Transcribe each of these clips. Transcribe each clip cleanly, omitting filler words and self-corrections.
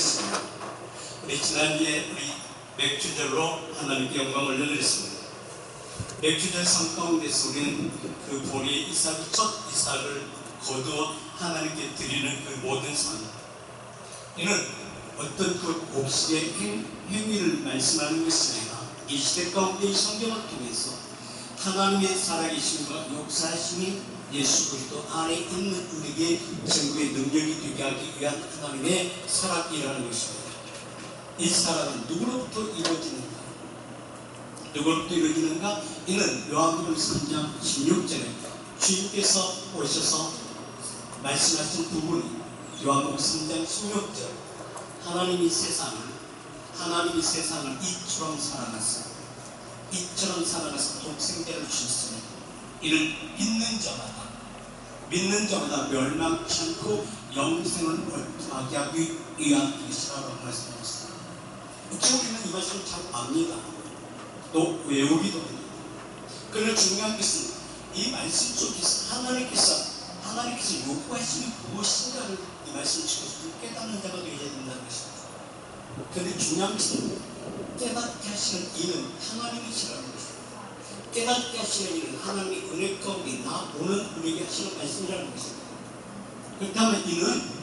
드리겠습니다. 우리 지난주에 우리 맥주절로 하나님께 영광을 올려드렸습니다. 맥주절 삶 가운데서 우리는 그 보리의 이삭이 첫 이삭을 거두어 하나님께 드리는 그 모든 삶, 이는 어떤 그 곡식의 행위를 말씀하는 것이 아니라 이 시대 가운데 이 성경을 통해서 하나님의 살아계심과 역사하심이 예수 그리스도 안에 있는 우리에게 전부의 능력이 되게 하기 위한 하나님의 사랑이라는 것입니다. 이 사랑은 누구로부터 이루어지는가? 누구로부터 이루어지는가? 이는 요한복음 3장 16절에 주님께서 오셔서 말씀하신 부분이 요한복음 3장 16절, 하나님이 세상을 이처럼 사랑하사 독생자를 주셨으니 이를 믿는 자마다 멸망치 않고 영생을 얻게 하기 위한 것이라고 말씀하셨습니다. 우리는 이 말씀을 잘 압니다. 또 외우기도 합니다. 그러나 중요한 것은 이 말씀 속에서 하나님께서 요구하시는 무엇인가를 이 말씀 속에서 깨닫는 자가 되어야 된다는 것입니다. 그런데 중요한 것은 깨닫게 하시는 이는 하나님이시라는 것입니다. 깨닫게 하시는 이는 하나님의 은혜 가운데 나오는 우리에게 하시는 말씀이라는 것입니다. 그렇다면 이는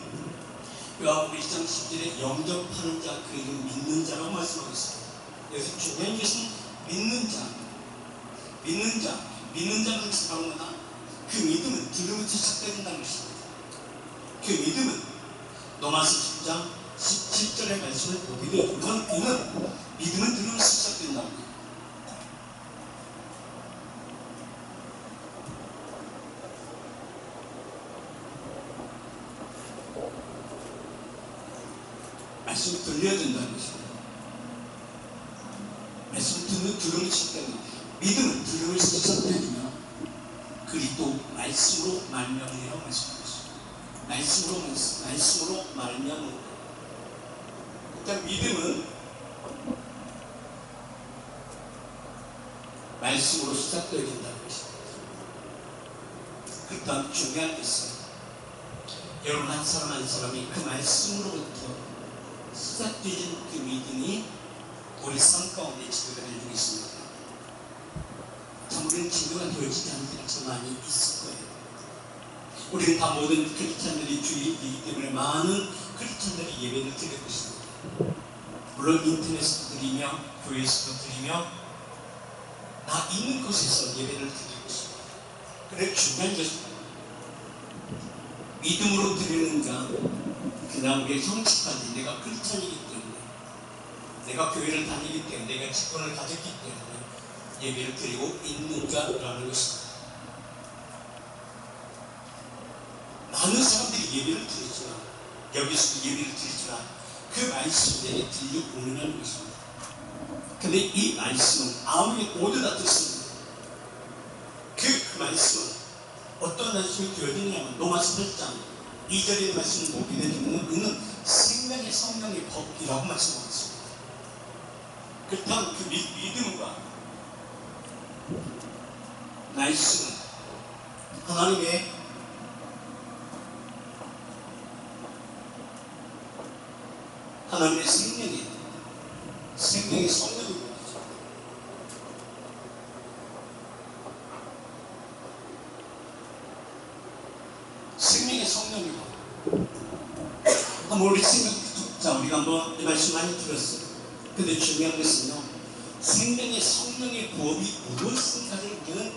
요한복음 1장 10절에 영접하는 자, 그 이름 믿는 자라고 말씀하고 있습니다. 여기서 중요한 것은 믿는 자는 것이 바로 뭐냐? 그 믿음은 들으면서 시작된다는 것입니다. 그 믿음은 로마서 10장 17절의 말씀을 보게 되면 이는 믿음은 들으면서 시작된다는 것입니다. 말씀을 들려야 된다는 것입니다. 말씀을 들으면서 시작된다. 믿음은 들으면서 시작되면 그리스도 말씀으로 말미암으리라고 말씀하고 있습니다. 말씀으로 말미암으리라. 일단 믿음은 말씀으로 시작되어야 된다는 것입니다. 그렇다면 중요한 것은 여러분 한 사람 한 사람이 그 말씀으로부터 시작되는 그 믿음이 우리 삶 가운데 지도가 되고 있습니다. 우리는 지도가 되어지지 않는 일이 참 많이 있을 거예요. 우리는 다 모든 크리스찬들이 주일이기 때문에 많은 크리스찬들이 예배를 드리고 있습니다. 물론 인터넷에서 드리며 교회에서도 드리며 나 있는 곳에서 예배를 드리고 있습니다. 그런데 중요한 것은 믿음으로 드리는가, 그냥 우리의 성취까지 내가 크리스찬이기 때문에, 내가 교회를 다니기 때문에, 내가 직분을 가졌기 때문에 예배를 드리고 있는가라는 것입니다. 많은 사람들이 예배를 드리지만, 여기서도 예배를 드리지만 그 말씀이 내게 들려오느냐는 것입니다. 근데 이 말씀은 아무리 오더라 듣습니다. 그 말씀은 어떤 말씀이 되어지냐면 로마서 8장 2절의 말씀을 보게 되면 이는 생명의 성령의 법이라고 말씀하고 있습니다. 그렇다면 그 믿음과 말씀은 하나님의 생명의 성령입니다. 생명의 성령입니다. 한번 우리 우리가 한번 이 말씀 많이 들었어요. 근데 중요한 것은요, 생명의 성령의 부업이 무엇인가를 우리는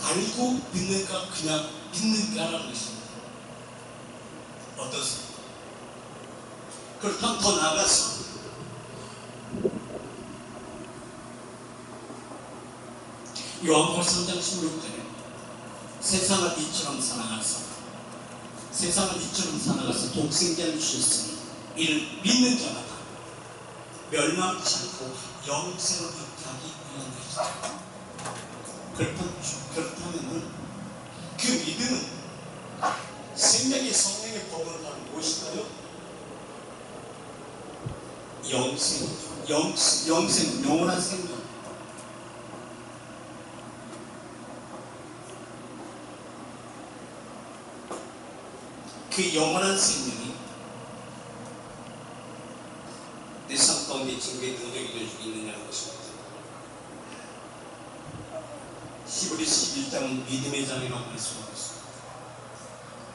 알고 믿는가, 그냥 믿는가라는 것입니다. 어떻습니까? 그렇다면 더 나아가서 요한복음 3장 16절에 세상을 이처럼 사랑하사 독생자를 주셨으니 이를 믿는 자마다 멸망치 않고 영생을 얻게 하기 위한 것이죠. 그렇다면 그 믿음은 생명의 성령의 법은 바로 무엇일까요? 영생, 영원한 생명. 그 영원한 생명이 11장은 믿음의 장이라고 말씀하고 있습니다.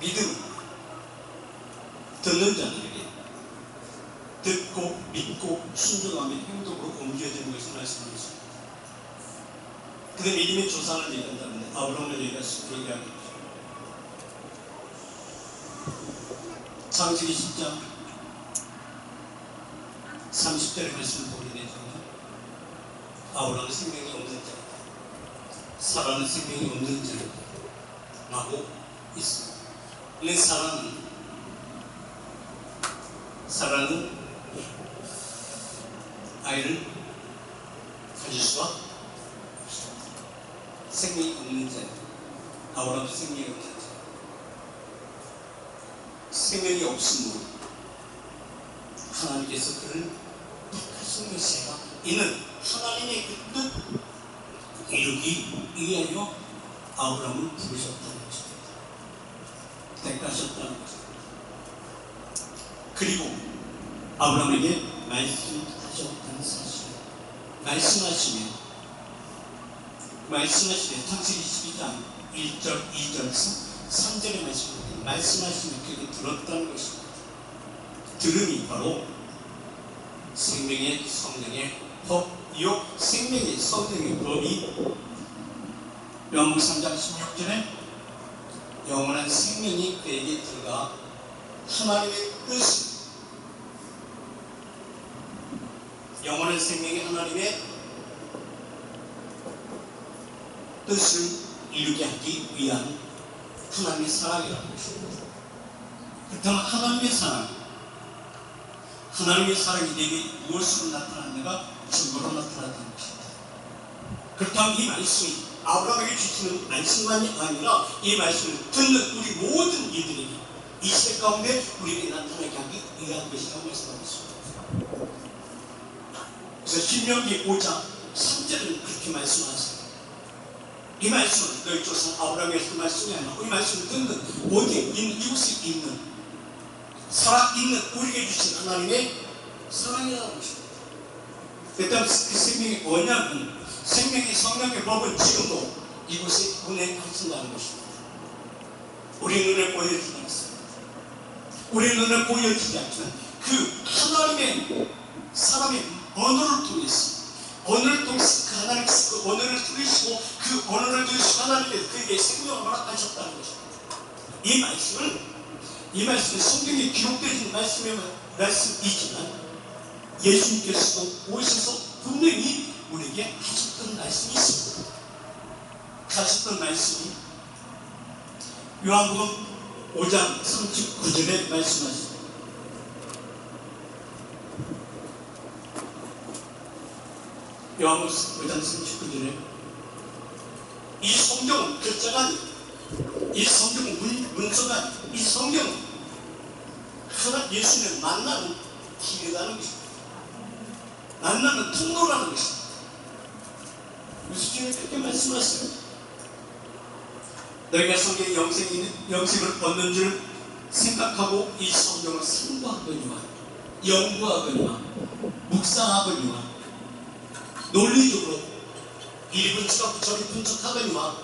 믿음은 듣는 자들에게 듣고 믿고 순종하며 행동으로 옮겨지는 것을 말씀하고 있습니다. 그 믿음의 조상을 얘기한다는데 아브라함을 얘기하고 있죠. 창세기 10장 30절의 말씀을 보게 되죠. 아브라함은 생명이 없는 자이다, 사라는 생명이 없는 자이다 라고 있습니다. 이 사라는 아이를 가질 수가 없습니다. 생명이 없는 자이다. 아브라함도 생명이 없는 자. 생명이 없으므로 하나님께서 그를 택하신 메시아가 이는 하나님의 그 뜻 이루기 위하여 아브라함을 부르셨다는 것입니다. 택하셨다는 것입니다. 그리고 아브라함에게 말씀하셨다는 사실, 말씀하시면 창세기 12장 1절, 2절, 3절의 말씀하시면 그에게 들었다는 것입니다. 들음이 바로 생명의 성령의 법이요 생명의 성령의 법이 요한복음 3장 16절에 영원한 생명이 그에게 들어가 하나님의 뜻을, 영원한 생명이 하나님의 뜻을 이루게 하기 위한 하나님의 사랑이라는 것입니다. 그렇다면 하나님의 사랑이 내게 무엇으로 나타났는가? 증거로 나타났다는 것입니다. 그렇다면 이 말씀이 아브라함에게 주시는 말씀만이 아니라 이 말씀을 듣는 우리 모든 이들에게 이 시대 가운데 우리에게 나타나게 하기 위한 것이라고 말씀하고 있습니다. 그래서 신명기 5장 3절은 그렇게 말씀하세요. 이 말씀은 너희 조상 아브라함의 그 말씀이 아니라 이 말씀을 듣는 어디에 있는, 이곳에 있는 살아있는 우리에게 주신 하나님의 사랑이라는 것입니다. 그렇다면 그 생명의 언약은, 생명의 성령의 법은 지금도 이곳에 운행하신다는 것입니다. 우리 눈에 보여지지 않습니다. 우리 눈에 보여지지 않지만 그 하나님의 사람의 언어를 통해서 그 하나님께서 그 언어를 들으시고 그 언어를 들으시고 하나님께서 그에게 생명을 허락하셨다는 것입니다. 이 말씀은 성경에 기록되어진 말씀이지만 예수님께서도 오셔서 분명히 우리에게 하셨던 말씀이 있습니다. 하셨던 말씀이 요한복음 5장 39절에 말씀하십니다. 요한복음 5장 39절에 이 성경은 글자가 아니고, 이 성경은 문서가 아니고, 이 성경은 하나 예수님을 만나는 길이라는 것입니다. 만나는 통로라는 것입니다. 그래서 주님이 그렇게 말씀하셨어요. 너희가 성경의 영생을 얻는 줄 생각하고 이 성경을 상고하거니와 연구하거니와 묵상하거니와 논리적으로 이리 분석하고 저리 분석하거니와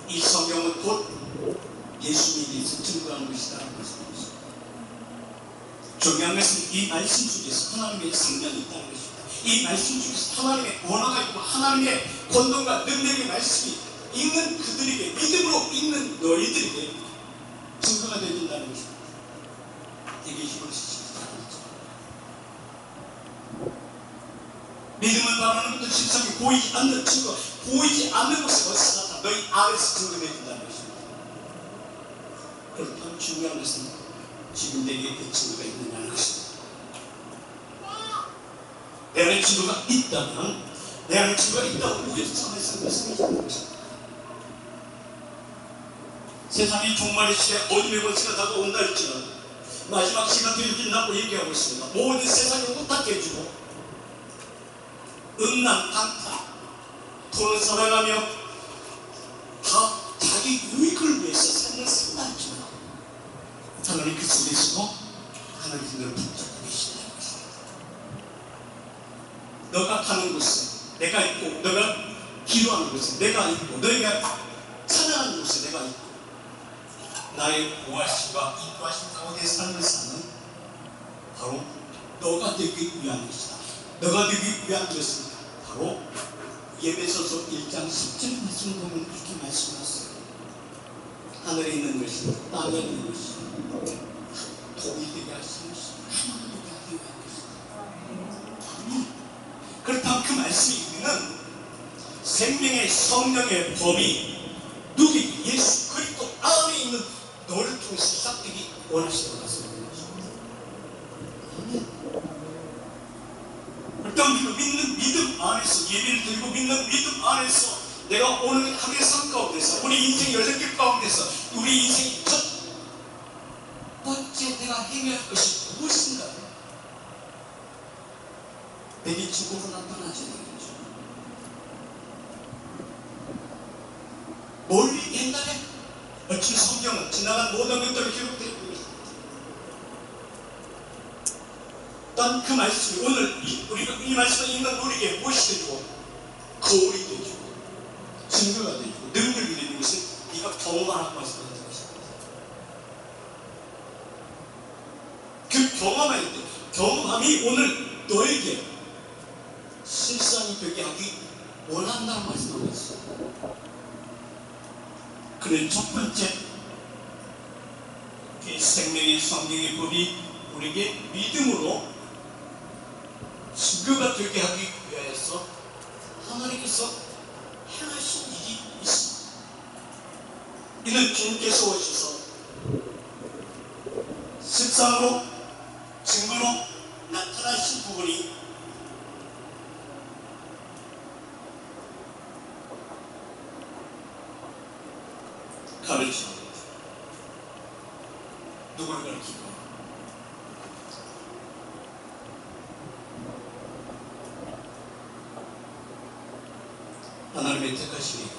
이 성경은 곧 예수님에 대해서 증거하는 것이다라는 말씀입니다. 중요한 것은 이 말씀 속에서 하나님의 생명이 있다는 것입니다. 이 말씀 속에서 하나님의 언어가 있고 하나님의 권능과 능력의 말씀이 읽는 그들에게, 믿음으로 읽는 너희들에게 증거가 되어진다는 것입니다. 이게 힘을 쓰십니다. 믿음은 바라는 것도 실상이 보이지 않는 증거, 보이지 않는 곳에 어디서 나타나 너희 안에서 증거되어진다는 것입니다. 그렇다면 중요한 것은 지금 내게 그 증거가 있느냐는 것입니다. 내 안에 증거가 있다면, 내 안에 증거가 있다고 우겨서 말씀하시는 것입니다. 세상이 종말의 시대, 어둠의 권세가 다가온다 할지라도 마지막 시간도 이르긴다고 얘기하고 있습니다. 모든 세상이 못하게 해주고 음란방타, 돈을 살아가며 다 자기 유익을 위해서 삶을 산다 할지라도 하나님 그 속에서도 하나님께서 너를 붙잡고 계신다는 것입니다. 너가 가는 곳에 내가 있고, 너가 기도하는 곳에 내가 있고, 너희가 자제가 있고 나의 구하심과 이 구하심 가운데 삶을 사는 바로 너가 되기 위한 것이다. 너가 되기 위한 것은 바로 에베소서 1장 10절 말씀을 보면 그렇게 말씀하세요. 하늘에 있는 것이 땅에 있는 것이 동일되게 하시는 것이 하나가 되게 하기 위한 것이다. 그렇다면 그 말씀이 있는 생명의 성령의 법이 누구에게 예수 그리스도 안에 있는 너를 통해서 시작되기 원하시는 것입니다. 그렇다면 우리가 믿는 믿음 안에서 예배를 드리고 믿는 믿음 안에서 내가 오늘 하루의 삶 가운데서 우리 인생 여정길 가운데서 우리 인생의 첫 번째 내가 행해야 할 것이 무엇인가? 내게 죽음으로 나타나지 않겠죠. 멀리 옛날에 어떤 성경은 지나간 모든 것들을 기록되어 있습니다. 단 그 말씀이 오늘 우리가 이 말씀을 읽는 우리에게 무엇이 되고 거울이 되죠. 증거가 되고 능력이 되는 것은 네가 경험하라고 말씀하는 것입니다. 그 경험할 때 경험함이 오늘 너에게 실상이 되게 하기 원한다는 말씀하고 있어요. 그는 첫 번째 이 생명의 성령의 법이 우리에게 믿음으로 증거가 되게 하기 위해서 하나님께서 행하신 일이 있습니다. 이는 주님께서 오셔서 실상으로 증거로 나타나신 부분이 가르치는 것. 누구를 가르치고? 하나님의 택하심이 있죠.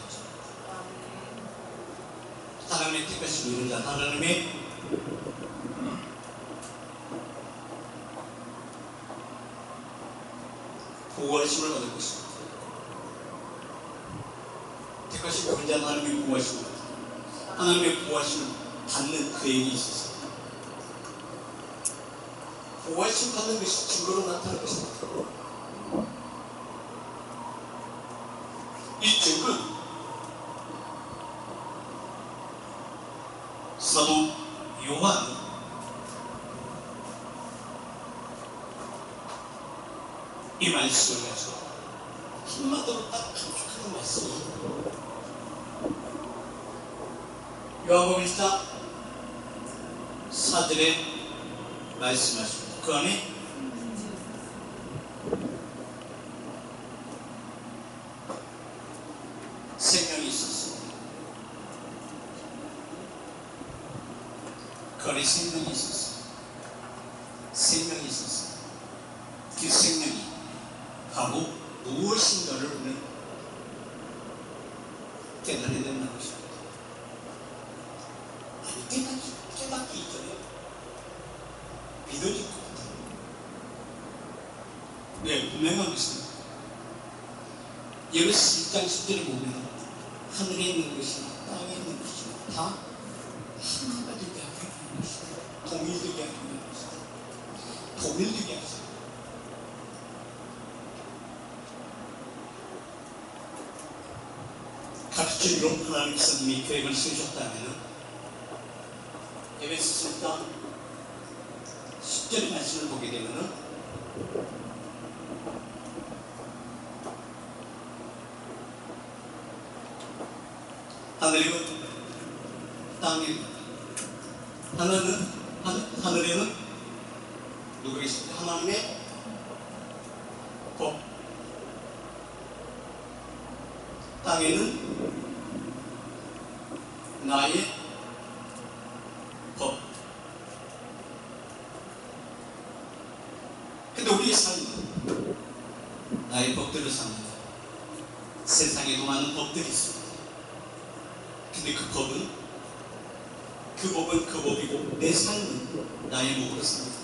하나님의 택하심이 이루는 자, 하나님의 보호하심을 받을 것입니다. 택하심이 이루는 자, 하나님의 보호하심을 받을 것입니다. 하나님의 보호하심을 받는 그에게 있어서 보호하심 받는 것이 증거로 나타날 것입니다. 이 증거는 사도 요한 이 말씀을 가지고 한마디로 딱 간직하는 말씀이에요. 요한복음 1장 4절에 말씀하십니다. 그 안에 생명이 있었습니다. 그 안에 생명이 있었습니다. 생명이 있었습니다. 그 생명이 바로 무엇인가를 우리는 깨달아야 된다는 것입니다. 아니 깨닫기 이전에 믿어질 것 같아요. 네, 분명한 것입니다. 에베소 1장 10절에 보면 하늘에 있는 것이나 땅에 있는 것이나 다 하나가 되게 하기 위한 것이다. 동일되게 하기 위한 것이다. 동일되게 하죠. 가르치기로 하나님께서 이미 계획을 세우셨다면 에베소 1장 10절의 말씀을 보게 되면 하늘에는 땅에 하늘에는 누가 있습니까? 하나님의 법, 땅에는 나의 법. 근데 우리의 삶은 나의 법대로 삽니다. 세상에도 많은 법들이 있습니다. 근데 그 법은 그 법이고 내 삶은 나의 몸으로 삽니다.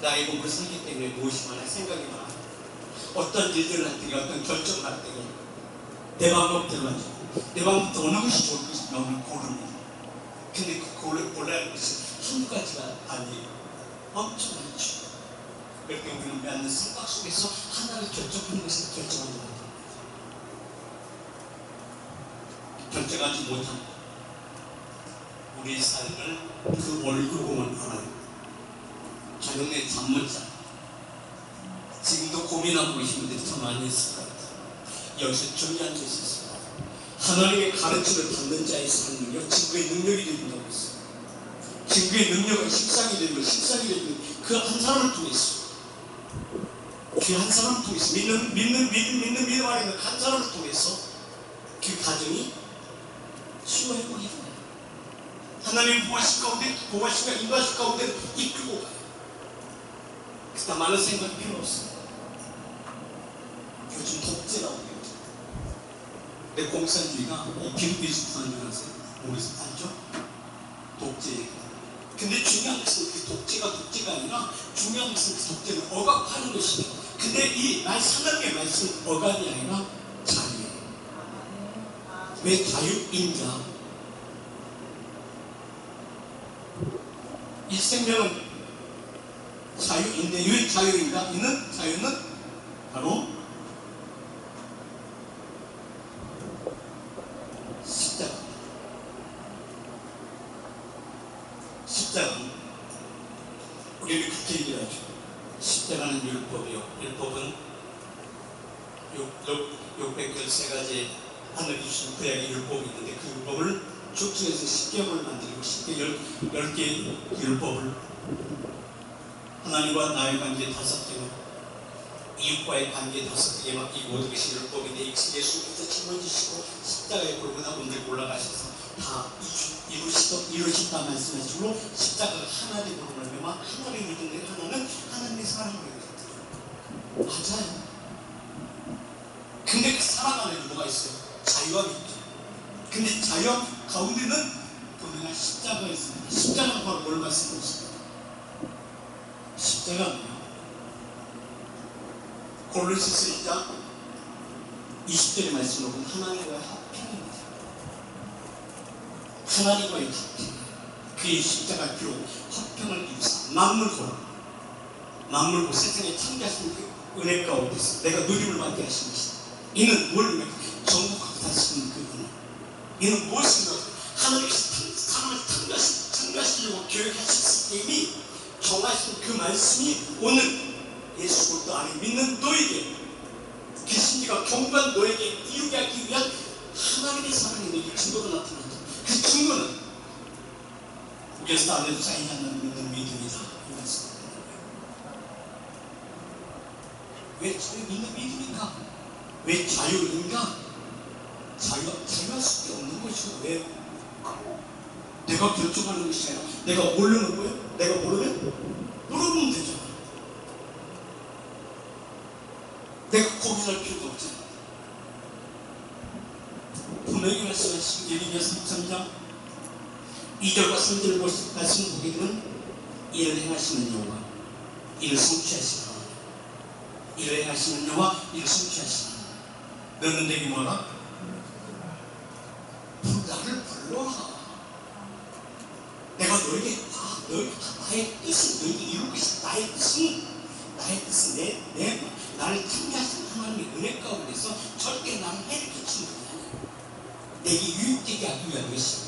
나의 몸으로 살기 때문에 무엇이 많아, 생각이 많아. 어떤 일들을 할 때, 어떤 결정을 할 때 내 방법대로 하죠. 내 방법대로 어느 것이 좋을 것인가. 너는 고릅니다. 근데 그 고르라는 것은 한 가지가 아니에요. 엄청 많죠. 그렇게 우리는 맺는 생각 속에서 하나를 결정하는 것을 결정하지 못합니다. 결정하지 못합니다. 우리의 삶을 그 월급만 알아요. 저녁에 잠 못 자. 지금도 고민하고 계시는데 더 많이 있을 것 같아요. 여기서 중요한 것이 있습니다. 하나님의 가르침을 받는 자의 삶은요, 증거의 능력이 된다고 했어요. 증거의 능력은 십상이 되는 그 한 사람을 통해서, 그 한 사람을 통해서, 믿음 안에 있는 한 사람을 통해서 그 가정이 치유해보게 됩니다. 하나님의 보호하신 가운데, 인도하신 가운데 이끌고 가요. 그다 많은 생각이 필요 없어요. 요즘 독재라고 해요. 내 공산주의가 기독교에서 부산주의라고 모르겠어요. 알죠? 독재. 근데 중요한 것은 그 독재가 아니라 중요한 것은 그 독재를 억압하는 것이에요. 근데 이 하나님의 말씀은 억압이 아니라 자유예요. 왜 자유인가? 이 생명은 자유인데 왜 자유인가? 있는 자유는 바로 십자가는 우리는 그렇게 얘기하죠. 십자가는 율법이요. 율법은 613가지 하늘이 주신 구약의 율법이 있는데 그 율법을 축소해서 10개월을 만들고 10개 율법을 하나님과 나의 관계 5개로 이웃과의 관계 5개에 맡기고 모든 것이 율법인데 예수께서 짊어지시고 십자가에 골고다 분들 올라가셔서 다 이루시다 말씀하시고 십자가가 하나 되고 그러면 하나를 이루는데 하나는 하나님의 사랑을 이루었다. 맞아요. 근데 그 사랑 안에는 뭐가 있어요? 자유함이 있죠. 근데 자유함 가운데는 보면 십자가가 있습니다. 십자가는 바로 뭘 말씀하십니까? 십자가는요, 골로새서 1장 20절의 말씀으로 보면 하나님과의 합평입니다. 하나님과의 합평. 그의 십자가 피로 합평을 이루사 만물고 세상에 창조하신 그 은혜 가운데서 내가 누림을 받게 하신 것이다. 이는 뭘 정복하고 다스리는 그 은혜. 이는 무엇인가? 하나님께서 사람을 창조하시려고 계획하셨을 때 이미 정하신 그 말씀이 오늘 예수 그리스도 안에 믿는 너에게 그 신지가 경관 너에게 이루게 하기 위한 하나님의 사랑이 너에게 증거로 나타난다. 그 증거는 그리스도 안에서 쌓이지 않는 믿는 믿음이다. 이 말씀입니다. 왜 자유 믿는 믿음인가? 왜 자유인가? 자유할 수밖에 없는 것이고 왜? 내가 결정하는 것이 아니라 내가 모르는 거예요? 내가 모르면 되잖아. 내가 고민할 필요도 없잖아. 분명히 말씀하신 예레미야 33장 2절과 3절을 말씀 보게 되면 이를 행하시는 여호와 이를 성취하시는 하나님, 이를 행하시는 여호와 이를 성취하시는 하나님. 너는 내게 뭐라? 나를 불러라. 내가 너에게 나의 뜻을 너에게 이룰 것이다. 나의 뜻은 나를 창조하신 하나님의 은혜 가운데서 절대 나를 해를 끼치는 것이 아니야. 내게 유익되게 하기 위한 것이야.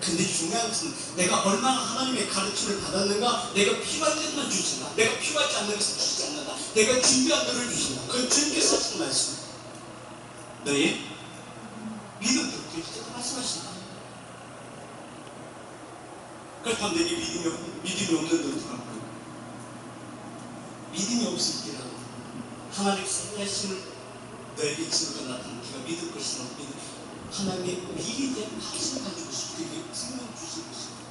근데 중요한 것은 내가 얼마나 하나님의 가르침을 받았는가. 내가 필요한 것만 주신다. 내가 필요하지 않는 것을 주시지 않는다. 내가 준비한 것을 주신다. 그 준비해서 하시는 말씀, 너의 믿음대로 되시다고 말씀하신다. 그렇다면 내게 믿음이 없는 너도 갖고 믿음이 없을 때라도 하나님의 생명하심을 너에게 증거가 나타나는 네가 믿을 것이나 믿을 하나님의 미리 대한 확신을 가지고 그에게 생명을 주실 것입니다.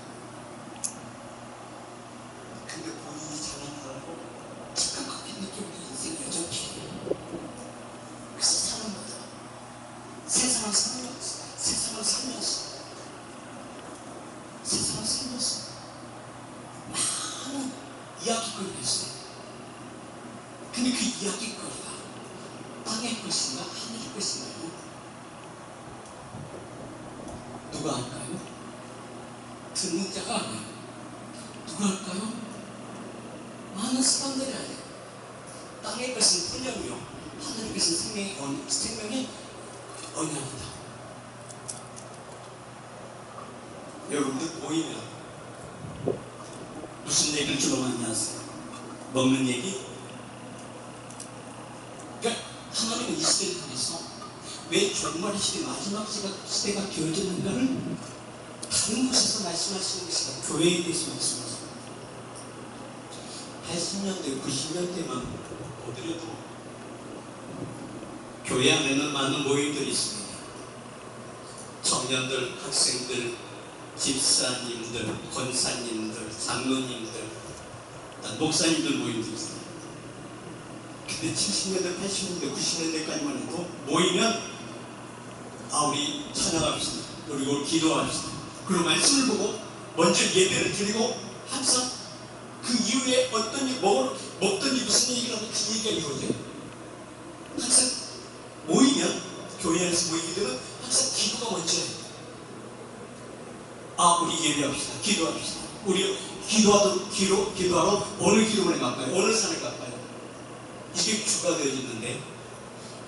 근데 본인이 잘한다고 착각하게 느끼는 인생이 여전히 그래서 사람마다 세상을 살면서 많은 이야기거리가 있어요. 근데 그 이야기거리가 땅의 것인가 하늘의 것인가요? 누가 할까요? 듣는 자가 아니에요. 누가 할까요? 많은 사람들이 아니에요. 땅의 것은 분명이요, 하늘의 것은 생명의 언약이다. 여러분들 모이면 무슨 얘기를 주로 많이 하세요? 먹는 얘기? 그러니까 하나님은 이 시대를 통해서 왜 종말의 시대, 마지막 시대가 되어졌는가를 다른 곳에서 말씀하시는 것이 아니라 교회에 대해서 말씀하십니다. 80년대, 90년대만 보더라도 교회 안에는 많은 모임들이 있습니다. 청년들, 학생들, 집사님들, 권사님들, 장로님들, 목사님들 모임들이 있습니다. 근데 70년대, 80년대, 90년대까지만 해도 모이면 우리 찬양합시다, 그리고 기도합시다, 그리고 말씀을 보고 먼저 예배를 드리고 항상 그 이후에 어떤 일, 먹든지 무슨 얘기라도 그 얘기가 이루어져요. 항상 모이면, 교회 안에서 모이게 되면 항상 기도가 먼저예요. 우리 예배합시다, 기도합시다. 우리 기도하러 어느 기도원에 갈까요? 어느 산에 갈까요? 이게 주가 되어졌는데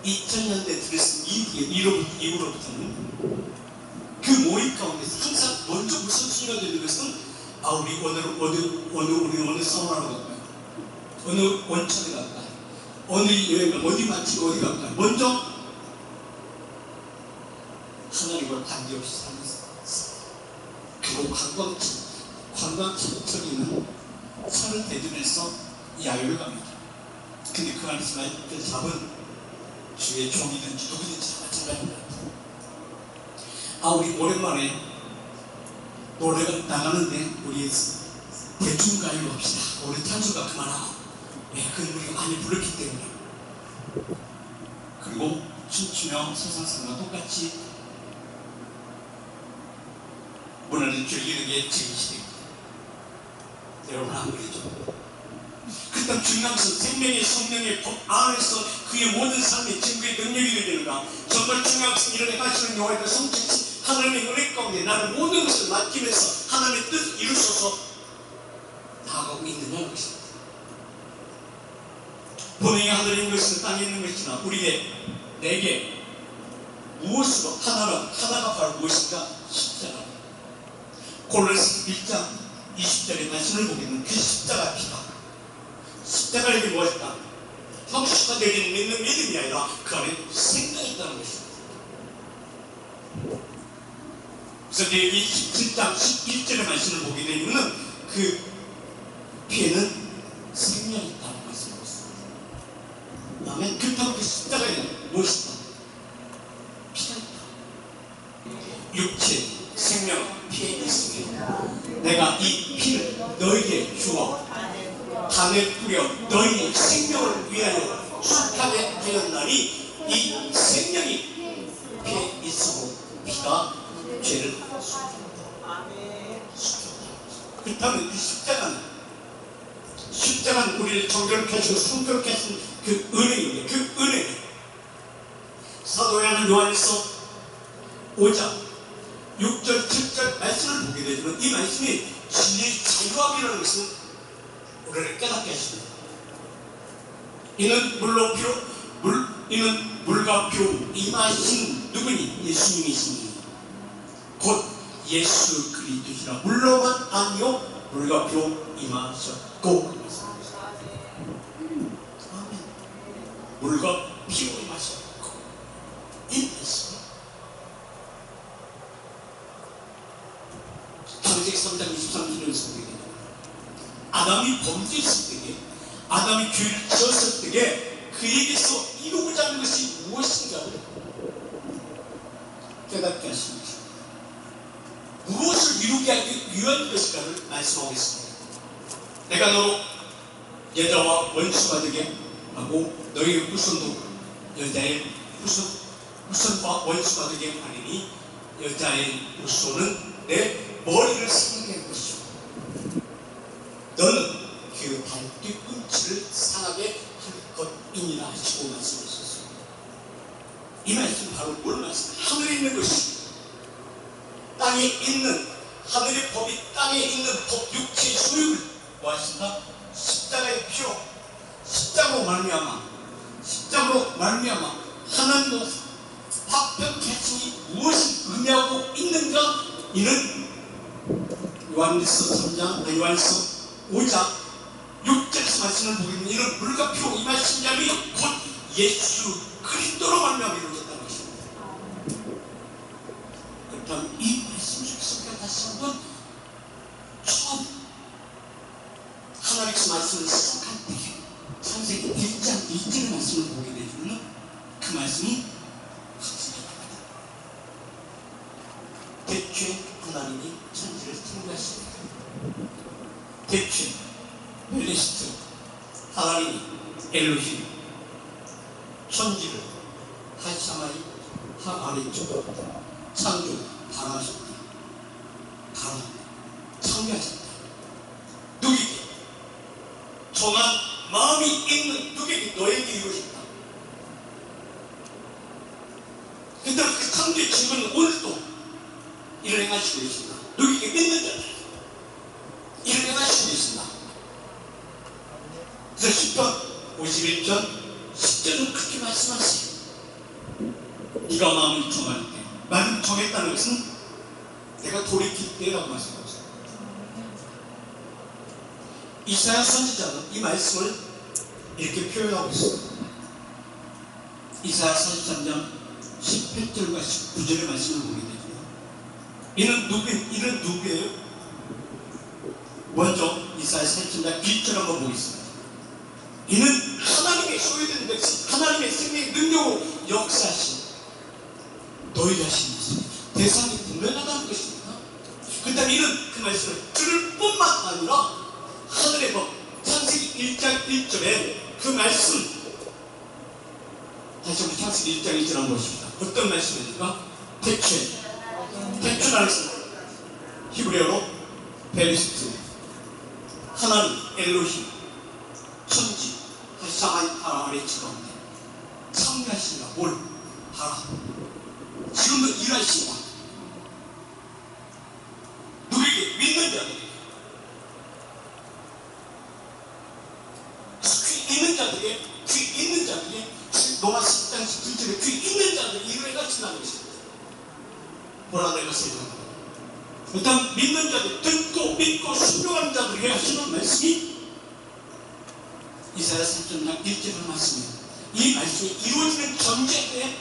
2000년대 들었은 이후로부터는 그 모임 가운데서 항상 먼저 무슨 순위가 되는 것은 우리 어느 성원하러 갈까요? 어느 원천에 갈까요? 어느 여행을 어디 마치고 어디 갈까요? 먼저 하나님을 관계없이 사는 그리고 관광처리는 산을 대들면서 야유를 갑니다. 근데 그 안에서 잡은 주의 종이든지 누구든지 마찬가지입니다. 우리 오랜만에 노래가 나가는데 우리 대중가요로 합시다. 우리 찬수가 그만하고. 그건 우리가 많이 부르기 때문에. 그리고 춤추며 세상사람과 똑같이 문화를 즐기는 게 지금 시대입니다. 여러분 안 그러죠? 그렇다면 중요한 것은 생명의 성령의 법 안에서 그의 모든 삶의 증거의 능력이 되는가? 정말 중요한 것은 이런 하시는 여호와의 성취치 하나님의 은혜 가운데 나는 모든 것을 맡기면서 하나님의 뜻을 이루소서 나아가고 있느냐는 것입니다. 본능의 하늘인 것은 땅에 있는 것이나 내게 무엇으로 하나가 바로 무엇인가? 십자가. 골로새 1장 20절의 말씀을 보게 되면 그 십자가 피다. 십자가를 이게 무엇이다? 형식화 되기는 믿는 믿음이 아니라 그 안에 생명이 있다는 것입니다. 그래서 레위기 17장 11절의 말씀을 보게 되면 그 피에는 생명이 있다는 말씀을 했습니다. 아멘. 그렇다면 그 십자가에 무엇이다? 피가 있다. 육체, 생명, 피에 있습니다. 내가 이 피를 너희에게 주어 단에 뿌려 너희의 생명을 위하여 축하게 하였나니 이 생명이 피에 있으므로 피가 죄를 속였다. 그렇다면 이 십자가는 우리를 정결케 하시고 성결케 하신 그 은혜인데 그 은혜는 사도행전 요한일서 5장 6절 7절 말씀을 보게 되지만 이 말씀이 진리의 자유함이라는 것을 우리를 깨닫게 하십니다. 이는 물과 피로 임하신 누구니? 예수님이시니 곧 예수 그리스도시라. 물로만 아니요 물과 피로 임하셨고. 아멘. 물과 피로 임하셨고 임했습니다. 창세기 3장 23절에서 보게 됩니다. 아담이 범죄했을 때에 아담이 죄를 지었을 때에 그에게서 이루고자 하는 것이 무엇인가를 깨닫게 하십니다. 무엇을 이루게 하기 위한 것인가를 말씀하겠습니다. 내가 너로 여자와 원수가 되게 하고 너희의 후손도 여자의 후손과 원수가 되게 하리니 여자의 후손은 내 머리를 상하게 할 것이요 너는 그 발뒤꿈치를 상하게 할 것이니라 하시고 말씀하셨습니다. 이 말씀 바로 뭘 말씀하십니까? 하늘에 있는 것이 땅에 땅에 있는 하늘의 법이 땅에 있는 법 육체의 소유를 뭐하신다? 십자가의 피로 십자가로 말미암아 하나님과 화평케 하시니 무엇을 의미하고 있는가? 이는 요한일서 5장 6절에서 말씀을 보게 되면 이는 물과 피로 임하신 자들이 곧 예수 그리스도로 말미암아 이루어졌다는 것입니다. 그렇다면 이 말씀 속에서 다시 한번 처음 하나님께서 말씀을 시작할 때 창세기 1장 1절의 말씀을 보게 되면 그 말씀이 확실합니다. 대초에 하나님이 천지를 창조하십니다. 대초에 벨리스트 하나님이 엘로힘 천지를 하샤마이 하아래쪽 창조 바라셨다. 창조하셨다. 누구에게? 정한 마음이 있는 누구에게? 너에게 이루어졌다. 근데 그 창조의 증거는 오늘도 이를 행하시고 계십니다. 누구에게? 믿는 자들 이를 행하시고 계십니다. 그래서 10편 51편 10절은 그렇게 말씀하세요. 네가 마음을 정할 때 마음을 정했다는 것은 내가 돌이킬 때라고 말씀하셨어요. 이사야 선지자는 이 말씀을 이렇게 표현하고 있습니다. 이사야 43장 18절과 19절의 말씀을 보게 되죠. 이는 누구예요? 먼저 이사야 43장 1절 한번 보겠습니다. 이는 하나님의 소유된 백성, 하나님의 생명의 능력으로 역사하신 너희 자신이 대상이 분명하다는 것입니다. 그 다음에 이는 그 말씀을 들을 뿐만 아니라 하늘의 법, 창세기 1장 1절에 그 말씀, 다시 한번 창세기 1장 1절 한번 보십시다. 어떤 말씀입니까? 태초라는 히브리어로 베리스트, 하나님, 엘로힘, 천지, 하샤마이 하아레츠 가운데 창조하시니라. 뭘? 하라. 지금도 일하시니라. 누구에게? 믿는 자들에게. 귀 있는 자들에게 로마 10장 17절에 귀 있는 자들에게 일을 해가친다는 것입니다. 보라 내가 세상하다. 일단 믿는 자들, 듣고 믿고 순종하는 자들에게 하시는 말씀이 이사야 3장 1절의 말씀입니다. 이 말씀이 이루어지는 전제에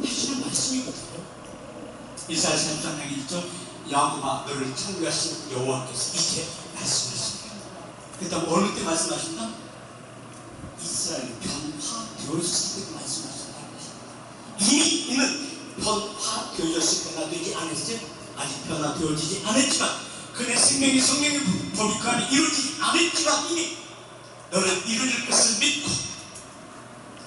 하시는 말씀이거든요. 이사야 3장 1절 야곱아 너를 창조하신 여호와께서 이제 말씀하십니다. 그 다음 어느 때 말씀하신다? 이스라엘 변화되어졌을 때 말씀하신다는 것입니다. 이미 이는 변화되어졌을 변화되지 않았어요? 아직 변화되어지지 않았지만 그의 생명이 성령의 법이 그 안에 이루어지지 않았지만 이미 너는 이루어질 것을 믿고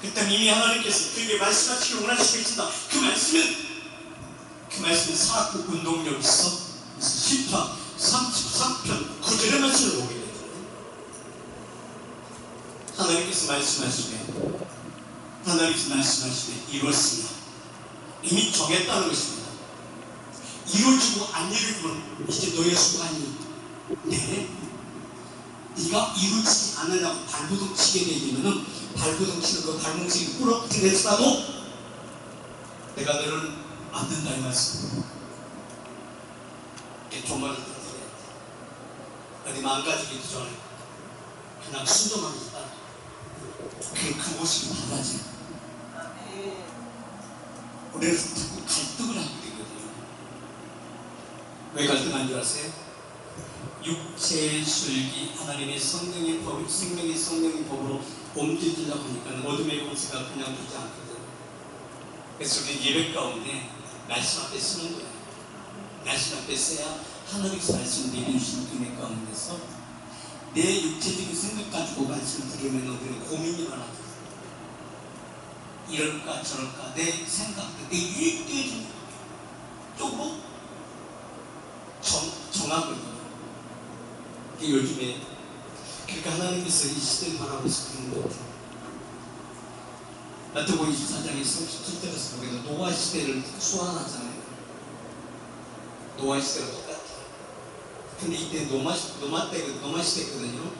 그 다음에 이미 하나님께서 그에게 말씀하시기를 원하시고 계신다. 그 말씀은 사고 운동력이 있어. 그래서 10편 33편 9절의 말씀을 보게 되죠. 하나님께서 말씀하시되 이루었으며 이미 정했다는 것입니다. 이루어지고 안 이루어지면 이제 너의 수반인데 네가 이루어지지 않으려고 발버둥 치게 되면은 발버둥 치는 그 발뭉치기 부러뜨게 됐어도 내가 너를 안 된다 이 말씀. 종말을 들어야 돼. 어디 망가지기도 전에 그냥 순종하게 있다. 그 모습이 달라져. 우리는 자꾸 갈등을 하게 되거든요. 왜 갈등한 줄 아세요? 육체의 술기 하나님의 성령의 법, 생명의 성령의 법으로 옮겨지려고 하니까 어둠의 권세가 그냥 두지 않거든. 그래서 우리 예배 가운데 말씀 앞에 쓰는 거야. 말씀 앞에 써야 하나님께서 말씀 내려주신 은혜 가운데서 내 육체적인 생각 가지고 말씀을 들으면 우리는 고민이 많아져. 이럴까 저럴까 내 생각, 내 유익되어지는 쪽으로 정하거든요. 요즘에 그러니까 하나님께서 이 시대를 바라보시고 있는 것 같아요. 마태복음 24장에서 17절에서 보게 되면 노아 시대를 소환하잖아요. 노아 시대랑 똑같아. 근데 이때 노마 시대거든요.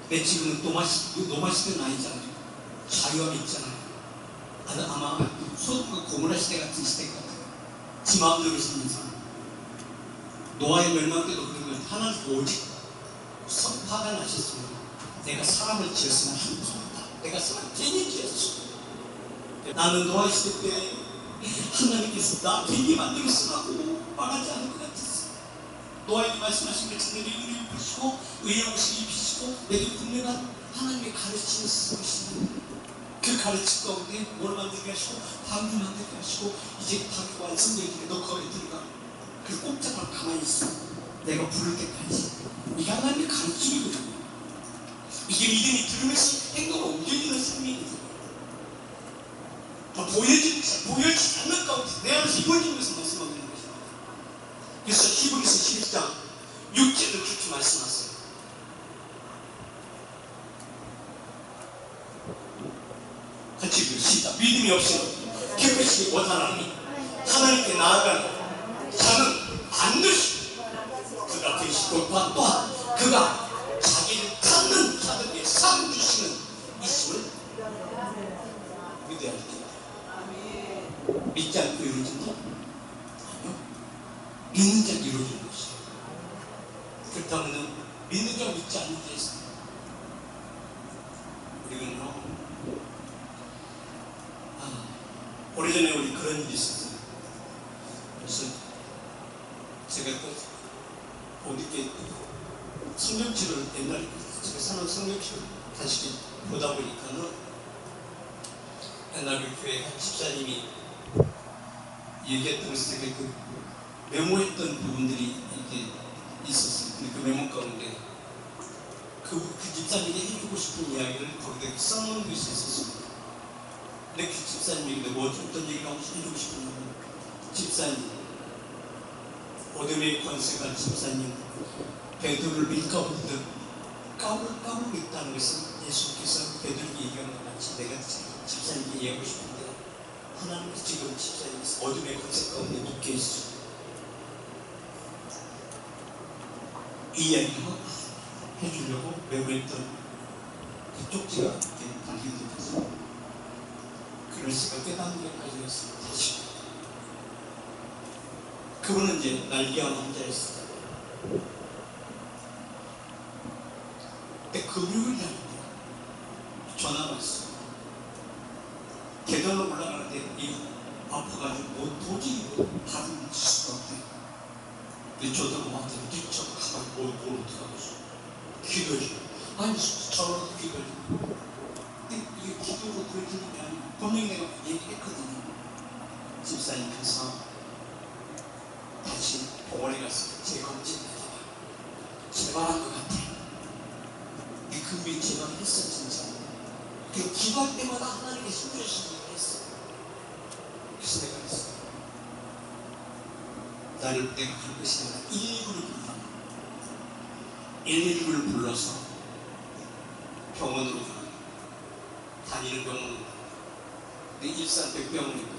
근데 지금은 노마 시대는 아니잖아요. 자유함이 있잖아요. 아마 소돔과 고모라 시대 같은 시대 같아요. 지 마음대로 사는 사람. 노아의 멸망 때도 그런 거예요. 하나님 오직 화가 나셨습니다. 내가 사람을 지었으면 한 번이다. 내가 사람 괜히 지었어. 나는 노아 시대 때 하나님께서 나 괜히 만들어 쓰라고 말하지 않을 것 같았어. 노아에게 말씀하신 것처럼 내게 은혜 입히시고 의의 옷을 입히시고 내게 분명한 하나님의 가르침을 쓰시는 그 가르침 가운데 뭘 만들게 하시고 방주 만들게 하시고 이제 방주 완성되기에 너 거기 들어가. 그리고 꼼짝만 가만히 있어. 내가 부를 때까지. 이게 하나님의 가르침이거든요. 이게 믿음이 들으면서 행동을 옮겨지는 삶이거든요. 보여지지 않는 가운데 내 안에서 이루어지면서 말씀하고 있는 것입니다. 그래서 히브리서 11장 6절을 그렇게 말씀하세요. 같이 시작. 믿음이 없이는 깨끗이 못하나니 하나님께 나아가는 자는 반드시 그가 되시고 또한 그가 자기를 찾는 자들에게 상 주시는 있음을 믿어야 합니다. 믿지 않고 이루어진다? 아니요. 믿는 자 이루어지는 것이에요. 그렇다면 믿는 자 믿지 않는 자 있습니다. 우리는요, 오래전에 우리 그런 일이 있었어요. 그래서 제가 또 어디게 성경책을 옛날에 제가 사는 성경책을 다시 보다 보니까는 옛날 그 교회 한 집사님이 얘기했던 것을 되게 그 메모했던 부분들이 이렇게 있었어요. 근데 그 메모 가운데 그 집사님에게 해주고 싶은 이야기를 거기다 써놓은 것이 있었습니다. 근데 그 집사님에게 뭐 어떤 얘기를 하고 해주고 싶은 집사님, 어둠의 권세가 집사님, 베드로를 밀가부르듯 까불고 있다는 것은 예수께서 베드로에게 얘기한 것 같이 내가 집사님께 얘기하고 싶은데 하나님께서 지금 집사님이 어둠의 권세 가운데 묶여 있어. 이 이야기를 해주려고 메모했던 그 쪽지가 이렇게 발견되었어요. 그럴 수가 깨닫는 게 가져있습니다. 다시 그분은 이제 날개와 남자였어요. 근데 금요일 날인데 전화가 왔어요. 계단으로 올라가는데 아파가지고 도저히 발을 칠 수가 없대요. 근데 저도 막 뛰쳐 가만히 뭘 어떡하겠어. 기도해주고 아니 저러도 기도해주고 근데 이게 기도로 그려지는 게 아니고 분명히 내가 얘기했거든요. 집사님께서 다시 병원에 가서 재검진해봐. 재발한 것 같아. 네 금이 재발했어 진짜. 그리고 기도할 때마다 하나님께 힘들으신 얘기를 했어. 그래서 내가 그랬어. 나를 내가 할 것이 아니라 119를 불러서 병원으로 가. 다니는 병원으로 가. 내 일산 백병원이거든.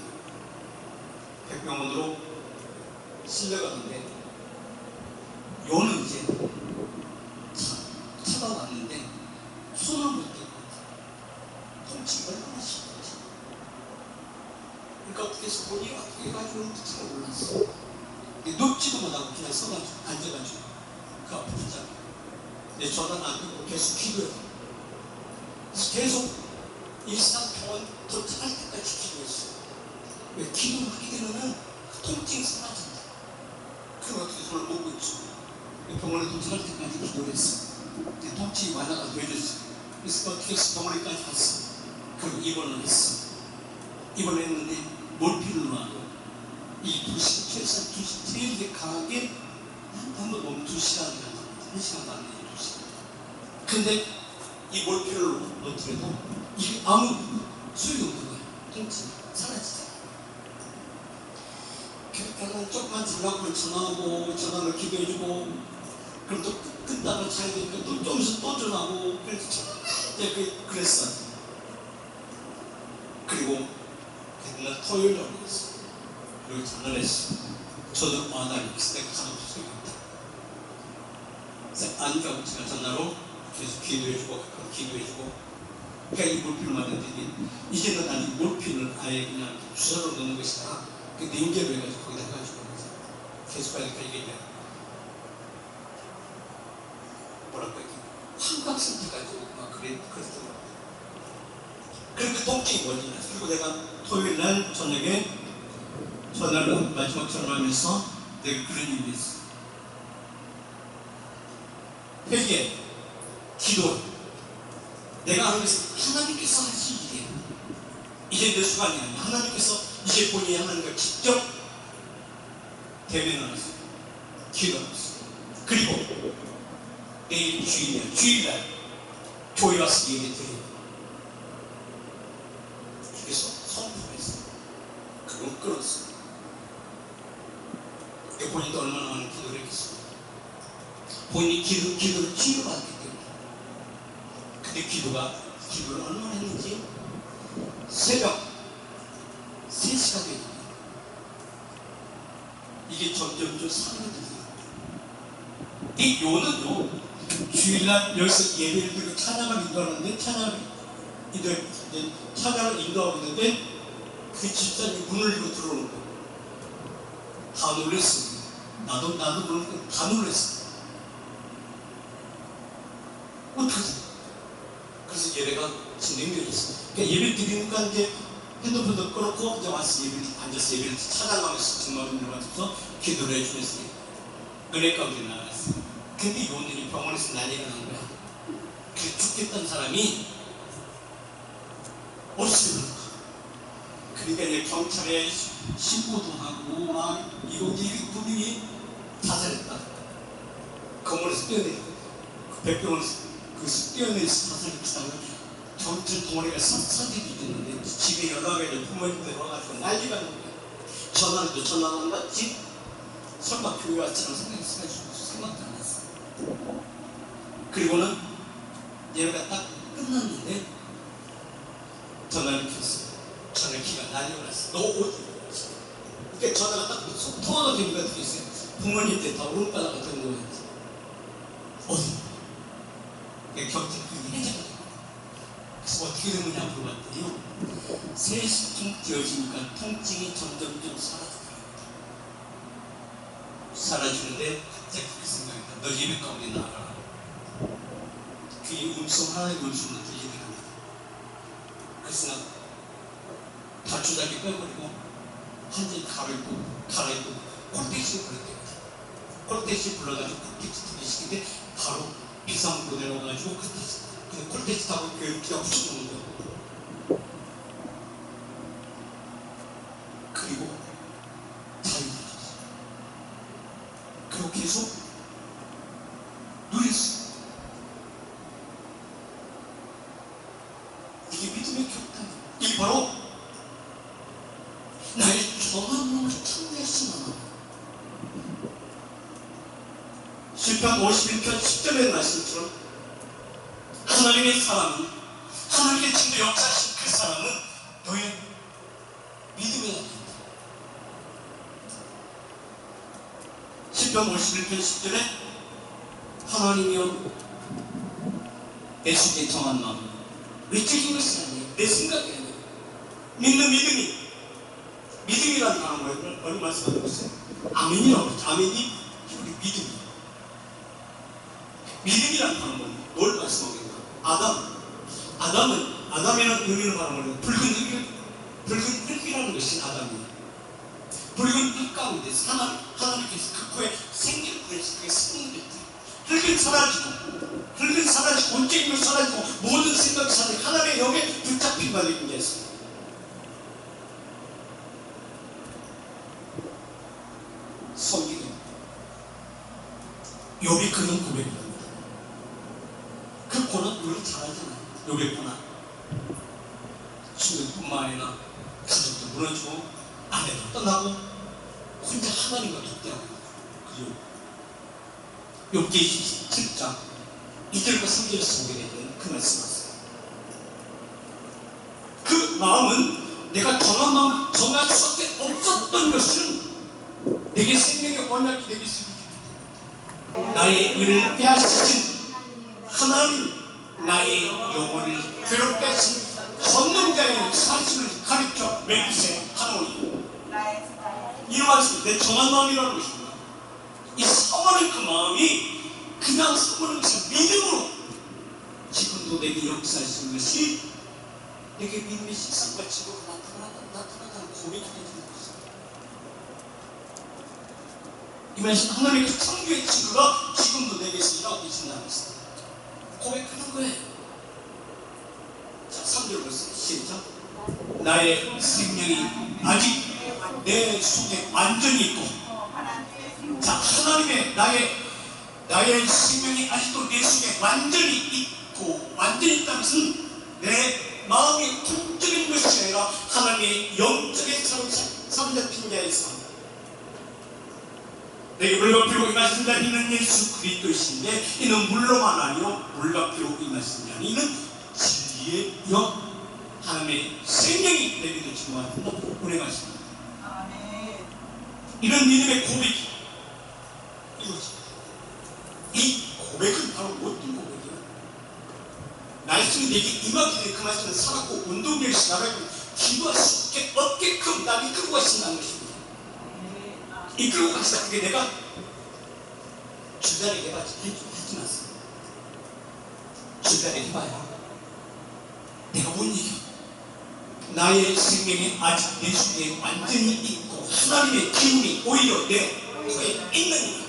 백병원으로 실려가는데 요는 이제 찾아왔는데 손을 못 대고 통증이 얼마나 심한지. 그러니까 어떻게 해서 본인이 어떻게 해가지고 잘 몰랐어. 눕지도 못하고 그냥 서가지고 앉아가지고 그 앞에 붙잡고 내 전화는 안 끊고 계속 기도해. 계속 일산병원 도착할 때까지 기도했어. 왜 기도를 하게 되면은 그 통증이 사라진다. 그럼 어떻게 손을 놓고 있죠. 병원에 도착할 때까지 기도를 했어. 근데 통증이 완화가 되어졌어. 그래서 어떻게 해서 병원에까지 갔어. 그리고 입원을 했어. 입원을 했는데 몰피를 놔도 이 2시간, 최소한 2시간, 제일 강하게 한번 보면 2시간이 간다. 1시간도 안 되죠, 2시간. 근데 이 몰피를 놓더라도 이게 아무 소용이 없는 거야. 통증이 사라지잖아. 그러니까 조금만 자려고 전화하고, 전화를 기도해주고, 그럼 또 끝나고 자야 되니까 또 좀 있으면 또 전화하고, 그랬어. 그리고 그날 토요일 날 그랬어. 그리고 전화를 했어. 저도 하나님께서 내가 가는 소리입니다. 그래서 아니라고 제가 전화로 계속 기도해주고 기도해주고 그러니까 이 몰핀을 맞았더니 이제는 난 이 몰핀을 아예 그냥 주사로 넣는 것이 아니라 그 냉겨로 해가지고 거기다 해가지고 계속 하니까 이게 뭐랄까 환각상태까지 막 그랬더라고요. 그리고 통증이 뭐냐. 그리고 내가 토요일 날 저녁에 전화를 마지막 전화하면서 내가 그런 의미 있어. 회개, 기도. 내가 하면서 하나님께서 하실 일이에요. 이제 내 수간이 아니야. 하나님께서 이제 본인이 하나님과 직접 대면을 하세요. 기도하셨어요. 그리고 내일 주일이야. 주일날 교회 와서 예배 드려요. 그래서 성품했어요. 그건 끌었어요. 본인도 얼마나 많은 기도를 했겠습니까? 본인이 기도를 치유받았기 때문에. 근데 기도를 얼마나 했는지 새벽 3시가 되는 거예요. 이게 점점 사라져요. 이 요는요, 주일날 여기서 예배를 드리고 찬양을 인도하는데, 찬양을 인도하고 있는데, 그 집사님이 문을 열고 들어오는 거예요. 다 놀랐어요. 나도 모르니까 다 놀랐어요. 어떡하지? 그래서 예배가 진행되었어요. 그러니까 예배 드리니까 이제 핸드폰도 끊고 이제 와서 앉아서 예배를 찬양하면서 정말 들어가면서 기도를 해주면서 은혜 가운데 나갔어요. 근데 요들이 병원에서 난리가 난 거야. 그 죽겠다는 사람이 어디서 그럴까? 그러니까 이제 경찰에 신고도 하고 막 이거 분명히 자살했다. 건물에서 뛰어내렸다. 그 백병원에서 뛰어내려서 자살했다가 경찰 동아리가 사진이 있는데 집에 연락해서 부모님들 와가지고 난리가 난 거야. 전화도 안 받지? 설마 교회 왔지라는 생각도 안 했어. 그리고는 예배가 딱 끝났는데 전화를 켰어요. 전화기가 난리가 났어. 너 어디? 그러니까 전화가 딱 통화가 되니까 어떻게 했어요? 부모님들 다 울바다가 된 거예요. 어디? 경찰이 해제가 그래서 어떻게 된 거냐 물어봤더니요, 3시쯤 되어지니까 통증이 점점점 사라지는데 갑자기 그렇게 생각합니다. 너 예배 가운데 나가라. 그의 하나의 음성을 들리게 합니다. 그래서 다 주작이 빼버리고 한지 갈아입고 콜택시를 불렀대요. 콜택시 불러가지고 콜택시 들리시는데 바로 비상구로 내려가가지고 콜택시 타고 교회를 그냥 붙여놓는 거예요. 그리고 자유를 줬어요. 그리고 계속 누렸어요. 이게 믿음의 격단이에요. 이게 바로 나의 정한 몸을 창대하시는 시편 51편 10절의 말씀처럼 하나님의 사람은, 하나님의 친구 역사하신 그 사람은 너의 믿음의 아들이다. 시편 51편 10절에 하나님이여 내 속에 정한 마음, 외적인 것이 아니에요. 내 생각이 아니에요. 믿는 믿음이라는 단어를 어디 말씀하고 있어요? 아멘이라고 그러죠. 아멘이 우리 믿음이에요. 믿음이라는 단어는 뭘 말씀하고 있나? 아담에는 의미를 말하면 붉은 흙이라는 것이 아담이에요. 붉은 흙 가운데 하나님께서 그 코에 생기를 보내서 그게 생명이 됐다. 흙은 사라지고 본적인 것 사라지고 모든 생각이 사라지고 하나님의 영에 붙잡힌 바를 인정했습니다. 성경은 욥이 그런 고백을 합니다. 그 고난 우리 잘 알잖아요. 욥의 고난. 친구뿐만 아니라 가족도 무너지고 아내도 떠나고 혼자 하나님과 독대하고 있는 욥기 27장 2절과 3절에서 보게 되는 그 말씀이었어요. 그 마음은 내가 정한 마음 정할 수밖에 없었던 것은 내가 내게 생명의 언약이 되겠습니다. 나의 의를 빼앗으신 하나님, 나의 영혼을 괴롭게 하신 전능자의 사실을 가르쳐 맹세 하노니, 이 말씀 내 정한 마음이라는 것입니다. 이 사모하는 그 마음이 그냥 사모하는 것을 믿음으로 지금도 내게 역사하시는 것이 내게 믿음의 실상과 지금으로 나타나는 고백이 되는 것입니다. 이 말씀 하나님의 그 창조의 친구가 지금도 내게서 일하고 계신다는 것입니다. 고백하는 거예요. 자, 3절 보세요. 시작. 나의 생명이 아직 내 속에 완전히 있고, 자, 하나님의 나의 생명이 아직도 내 속에 완전히 있고, 완전히 있다는 것은 내 마음이 통적인 것이 아니라 하나님의 영적인 사로잡힌 자의 삶. 내게 물과 피로 임하신 자 이는 예수 그리스도이신데, 이는 물로만 아니요 물과 피로 임하신 자 이는 진리의 영 하나님의 생명이 내게도 증거한다 운행하십니다. 이런 믿음의 고백이 이루어집니다. 이 고백은 바로 어떤 고백이에요? 말씀이 내게 임하기 전에 그 말씀은 살았고 운동될 수 나가고 기도할 수 없게끔 날 이끌고 가신다는 것입니다. 이끌고 가시다. 그게 내가 주변에 해봤지 하지 마세요. 주변에 해봐야 내가 못 이겨. 나의 생명이 아직 내 속에 완전히 있고 하나님의 기운이 오히려 내 코에 있는 거야.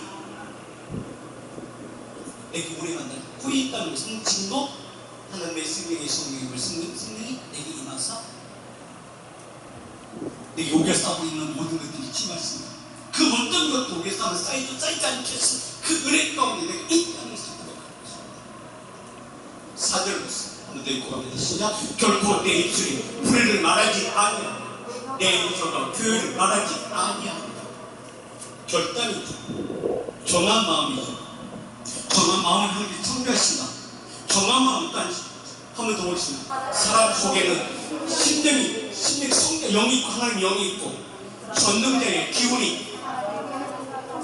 내게 오래 만나는 코에 있다는 것은 지금도 하나님의 생명의 성령의 성령이 내게 임하사 내게 여기에 싸고 있는 모든 것들이 침하십니다. 그 어떤 것도 여기에 싸면 쌓이지 않겠어. 그 은혜 가운데 내가 있다는 것을 고백하는 것입니다. 4절 보세요. 한번 더 읽고 갑니다. 시작. 결코 내 입술이 불의를 말하지 아니하며 내 입술과 교회를 말하지 아니합니다. 결단이죠. 정한 마음이죠. 정한 마음을 하나님께 청구하신다. 정한 마음 한 번 더 보겠습니다. 사람 속에는 심령이 성령 영이 있고 하나님 영이 있고 전능자의 기운이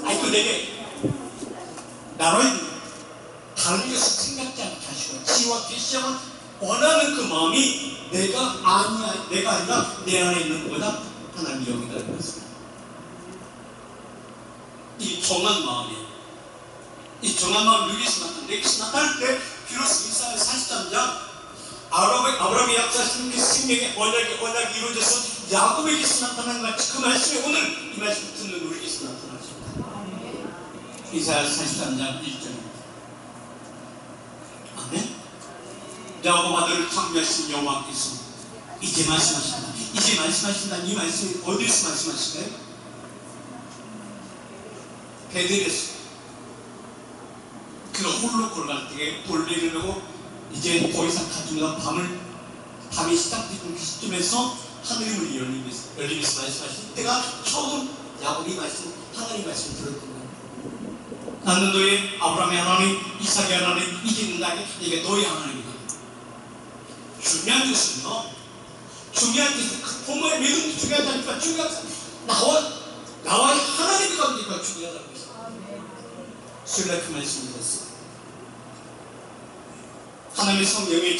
아직도 내게 나로 다른 것을 생각지 않게 하시고 지와 계시장은 원하는 그 마음이 내가 아니라 내 안에 있는 거다 하나님의 영이라는 것입니다. 이 정한 마음이 이 정한 마음을 여기서 나타날 때 비로소 이사야 43장 아브라함의 약속하신 그 생명의 언약이 이루어져서 야곱에게서 나타난 것 같이 그 말씀이 오늘 이 말씀 듣는 우리에게서 나타나십니다. 이사야 43장 1절입니다. 아멘. 야곱 아들을 창조하신 여호와께서 이제 말씀하신다. 이제 말씀하신다. 이 말씀이 어디서 말씀하실까요? 베델에서 그가 홀로 걸어갈 때에 돌리를 하고 이제 더 이상 가슴과 밤이 시작되는 그 시점에서 하늘의 문이 열리면서 말씀하신 때가 처음 야곱이 하나님 말씀을 들었던 거예요. 나는 너의 아브라함의 하나님, 이삭의 하나님, 이제는 이게 너의 하나님이다. 중요한 것은요, 그 부모의 믿음도 중요하지 않지만 중요한 것은 나와의 하나님의 관계가 중요하다는 것입니다. 수요일날 그 말씀을 들었어요. 하나님의 성령의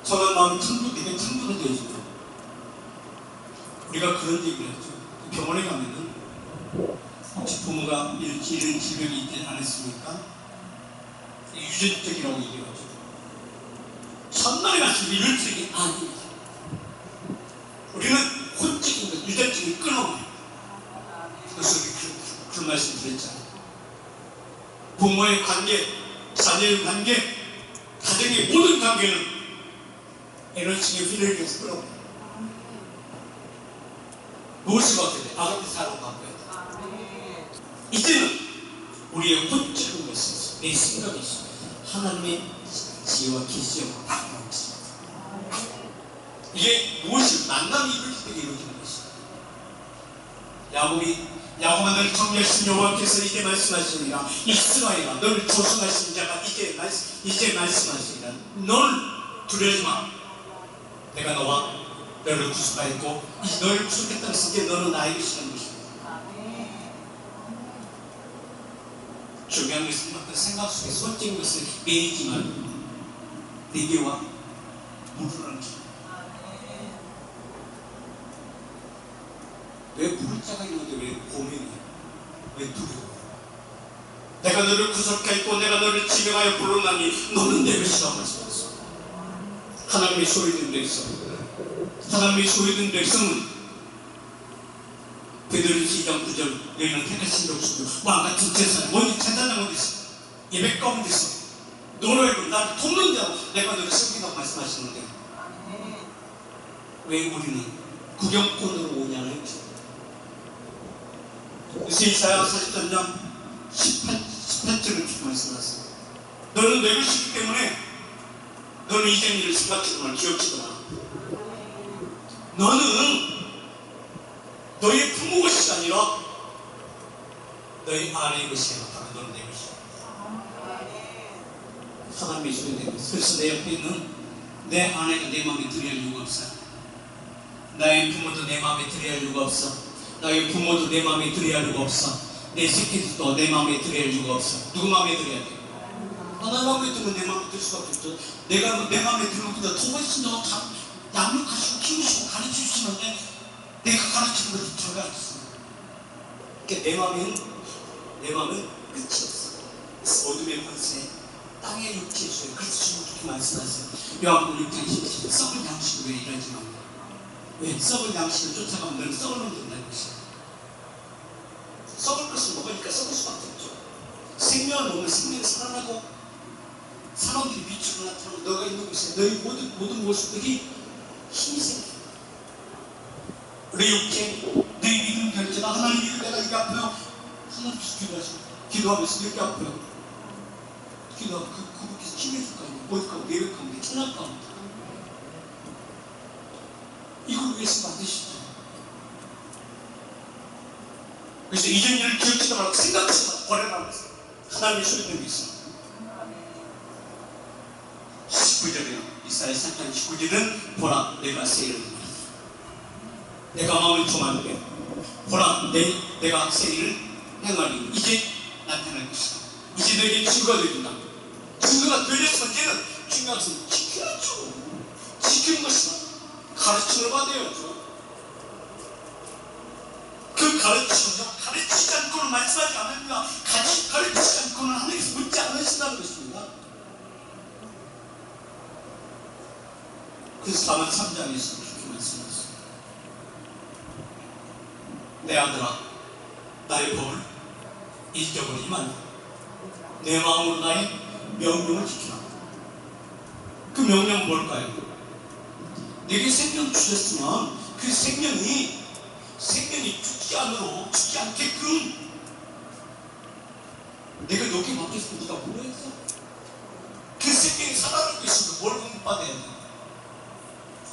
정한 마음이 내게 창조가 되어집니다. 우리가 그런 얘기를 하죠. 병원에 가면은 혹시 부모가 이런 질병이 있지 않았습니까? 유전적이라고 얘기하죠. 천만의 말씀이 유전적이 아닙니다. 우리는 혼적인 것, 유전적인 끊어버려요. 그래서 그런 말씀 드렸잖아요. 부모의 관계, 자녀의 관계, 가정의 모든 관계는 에너지의 휘날려서 끌어버려요. 무엇이 바뀌어야 돼? 아가페 사랑 바뀌어야 돼. 이제는 우리의 혼적인 것에서 내 생각이 있어. 하나님의 지혜와 계시와 바뀌는 것입니다. 이게 무엇이 만남이 이루어질 때 이루어지는 것입니다. 야곱 아들 창조하신 여호와께서 이제 말씀하시니라. 이스라엘아, 너를 조성하신 자가 이제 말씀하시니라. 널 두려워하지 마. 내가 너를 구속하였고 너를 구속했다는 것은 이제 너는 나에게 시는 것입니다. 중요한 것은 어떤 생각 속에 솔직한 것을 매이지 말고 내게와 물으라는 것. 왜 부를 자가 있는데 왜 고민이야? 왜 두려워? 내가 너를 구속하였고 내가 너를 지명하여 불러나니 너는 내 것이라고 말씀하셨어. 하나님의 소유된 백성, 하나님의 소유된 백성은 베드로전서 2장 9절 너희는 택하신 족속이요 왕같은 제사장, 먼저 제사장 어디 있어? 예배 가운데 있어. 너를 나를 돕는 자로 내가 너를 섬긴다고 말씀하시는데 왜 우리는 구경꾼으로 오냐는 거죠. 그래서 이사야 43장 18절을 이렇게 말씀하셨어요. 너는 내 것이기 때문에 너는 이전 일을 생각지도 말, 기억지도 마. 너는 너의 부모 것이 아니라 너의 아내의 것이 아니라 너는 내 것이야. 하나님의 소유된 것. 그래서 내 옆에 있는 내 아내가 내 마음에 들어야 할 이유가 없어요. 나의 부모도 내 마음에 들어야 할 이유가 없어. 나의 부모도 내 마음에 들어야 할 이유가 없어. 내 새끼들도 내 마음에 들어야 할 이유가 없어. 누구 마음에 들어야 돼? 하나님 마음에 들면 내 마음에 들 수밖에 없죠. 내가 내 마음에 들면 그냥 더 훨씬 더 양육하시고 키우시고 가르쳐주시는데 내가 가르치는 것을 들어가르쳤어. 그러니까 내 마음은 끝이 없어. 그래서 어둠의 권세, 땅의 육체의 죄. 그래서 주님 그렇게 말씀하세요. 요한복음 6장 17절 썩을 양식으로 일하지 말라. 왜? 썩을 양식을 쫓아가면 너는 썩을 놈 된다는 것이야. 썩을 것을 먹으니까 썩을 수밖에 없죠. 생명을 먹으면 생명이 살아나고 사람들이 빛으로 나타나고 너가 있는 곳에 너희 모든 모습들이 힘이 생겨. 우리 육체, 내 믿음 결제다. 하나님 이거 내가 이게 아파요. 하나님께서 기도하면서 이렇게 아파요. 기도하고 그분께서 힘내줄 거 아니에요. 어디 가고 예배 가운데 천학 가운데 이걸 위해서 만드시죠. 그래서 이전 일을 기억지도 말고 생각지도 말고 버려라고 했어요. 하나님의 소리는 있어. 19절이요. 이사야 3장 19절은 보라 내가 새 일을 내가 마음을 tom하게 보라 내가 새 일을 행하리니 이제 나타날 것이다. 이제 너에게 증거가 되린다. 증거가 되려서 이제는 중요한 것은 지켜야죠. 지키는 것이다. 가르침을 받아야죠. 그 가르침은요, 가르치지 않고는 말씀하지 않습니다. 가르치지 않고는 하나님께서 묻지 않으신다는 것입니다. 그래서 다만 3장에서 그렇게 말씀하셨어요. 내 아들아, 나의 법을 잊어버리지 말라. 내 마음으로 나의 명령을 지키라. 그 명령은 뭘까요? 내게 생명 주셨으면 그 생명이 죽지 않게끔 내가 여기 맡겨서 네가 뭘 했어? 그 생명이 살아날 것이면 뭘 공급받아야 돼?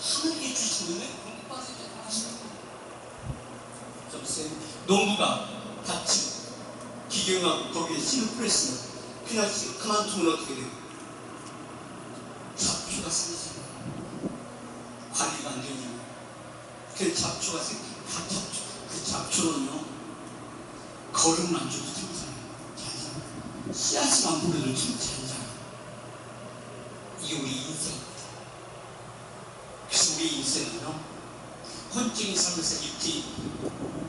하늘께 주시는 데 공급받아야 돼. 농부가 다치고 기경하고 거기에 씨를 뿌렸으면 그만두면 어떻게 돼요? 잡초가 생기죠. 관리가 안 되죠. 그 잡초가 생기고 그 잡초는요 거름을 안 줘도 괜찮아요. 씨앗을 안 뿌려도 괜찮아요. 이게 우리 인생입니다. 그래서 우리 인생은요 혼적인 삶에서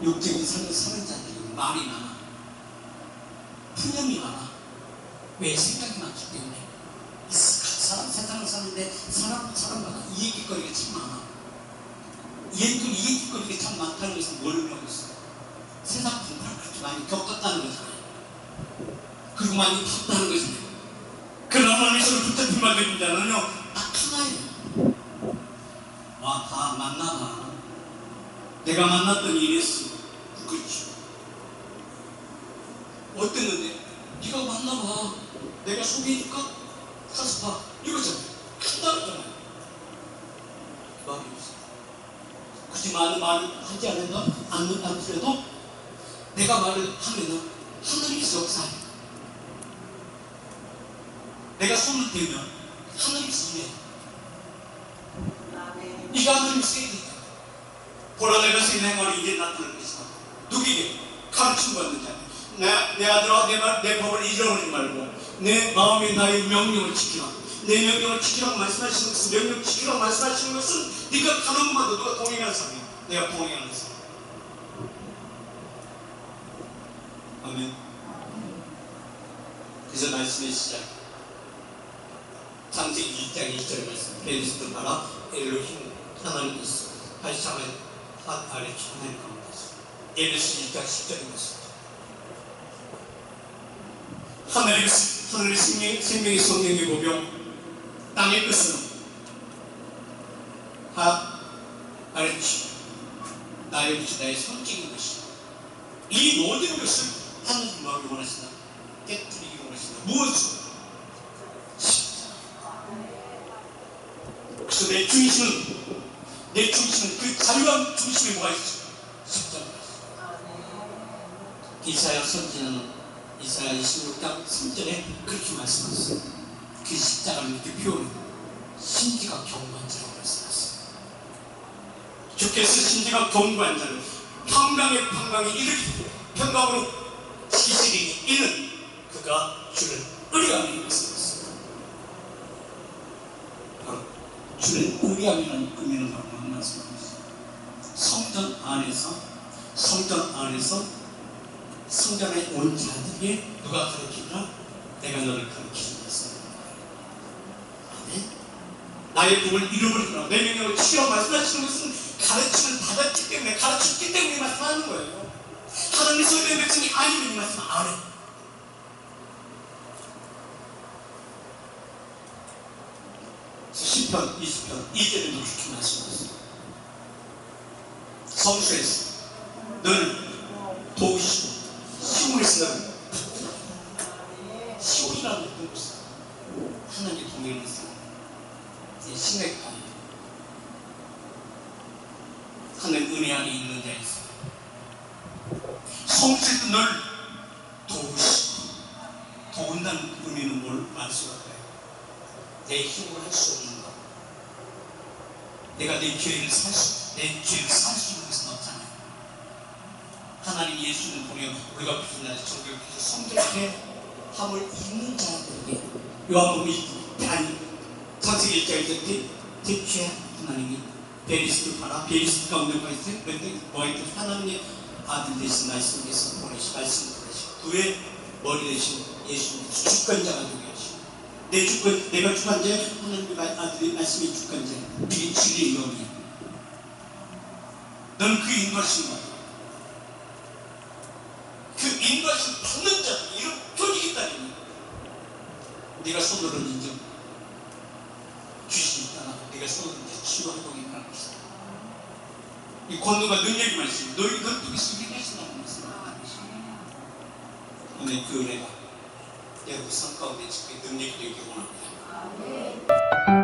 육적인 삶을 사는 자들이 말이 많아. 푸념이 많아. 왜? 생각이 많기 때문에. 세상을 사는데 사람마다 이야기거리가 참 많아. 이야기거리가 참 많다는 것은 뭘 의미하고 있어? 세상 공부를 그렇게 많이 겪었다는 거잖아요. 그리고 많이 봤다는 거잖아요. 그러나 하나님께서 붙잡힌 말된 자는요 딱 하나예요. 와, 다 만나봐. 내가 만났더니 이랬어. 그렇죠. 어땠는데? 네가 만나봐. 내가 소개해줄까? 가서 봐. 이거잖아요. 간단하잖아요. 마음이 없어. 굳이 말을 하지 않더라도 내가 말을 하면은 하나님께서 역사해. 내가 손을 대면 하나님께서 일해. 네가 하나님께서 해야 돼. 보라 내가 새 행하리 이제 나타날 것이다. 누구에게? 가르침 받는 자. 내 아들아 내 법을 잊어버리지 말고 내 마음에 나의 명령을 지키라. 내 명령을 지키라고 말씀하시는 것은 명령 지키라고 말씀하시는 것은 네가 가는 것마다 누가 동행하는 사람이야. 내가 동행하는 사람. 아멘. 그래서 말씀의 시작 창세기 1장 1절 말씀 베리스도 봐라 엘로힘 하나님께서 발상을 밭 아래 하나님 가운데서 에베소 1장 10절인 것입니다. 하늘의 생명의 성령의 보병 땅의 끝은 다 아래치 나의 것이 나의 성격인 것이다. 이 모든 것을 하나님 마음이 원하시다. 깨뜨리기 원하시다. 무엇을? 그래서 내 중심은 그 자유한 중심에 뭐가 있죠? 십자가가 있어요. 이사야 선지자는 이사야 26장 3절에 그렇게 말씀하셨어요. 그 십자가를 이렇게 표현해 신지가 경고한 자라고 말씀하셨어요. 주께서 신지가 경고한 자를 평강에 이르기 평강으로 지키시기 이는 그가 주를 의뢰하는 말씀이었습니다. 바로 주를 의뢰하는 의미는 바로 그런 말씀이었습니다. 성전 안에서 성전에 온 자들에게 누가 가르치나? 내가 너를 가르치는 말씀입니다. 아멘. 나의 복을 잃어버리거나 내 명령을 지키라고 말씀하시는 것은 가르침을 받았기 때문에 가르쳤기 때문에 말씀하는 거예요. 하나님의 소리의 백성이 아니면 이 말씀 안 해. 시편 20편 2절에도 그렇게 말씀하셨어요. 성수에서 늘 도우시고 시온에서 늘 시온이라는 것은 하나님의 동행을 사는 신의 가운데 하나님 은혜 안에 있는 자에서 성수에서 늘 도우시고 도운다는 의미는 뭘 말씀할까요? 내 힘으로 할 수 없는 것, 내가 내 죄를 살 수 있는 것은 없잖아요. 하나님 예수는 보면 우리가 빛나서 정결해서 성결케 함을 입는 자들에게 요한복음 1장 창세기 1장에서 대취해 하나님이 베리스도 봐라 베리스 가운데 뭐 있어요? 뭐 있어요? 하나님의 아들 되신 말씀께서 보내시고 그의 머리 되신 예수님 주권자가 되게 하시고 내가 주관자야 하나님의 아들의 말씀이 주관자야. 그게 진리의 영이야. 너는 그 인도하신 거야. 그 인도하신 받는 자들 이런 교직이 있다니 네가 손으로 인정 귀신이 떠나고 네가 손으로 치유하고 있는 것이다. 이 권능과 능력이 말씀 너희 속에서 이렇게 하신다는 말씀입니다. 오늘 그 은혜가 여러분 삶 가운데 지키는 능력이 되기 원합니다.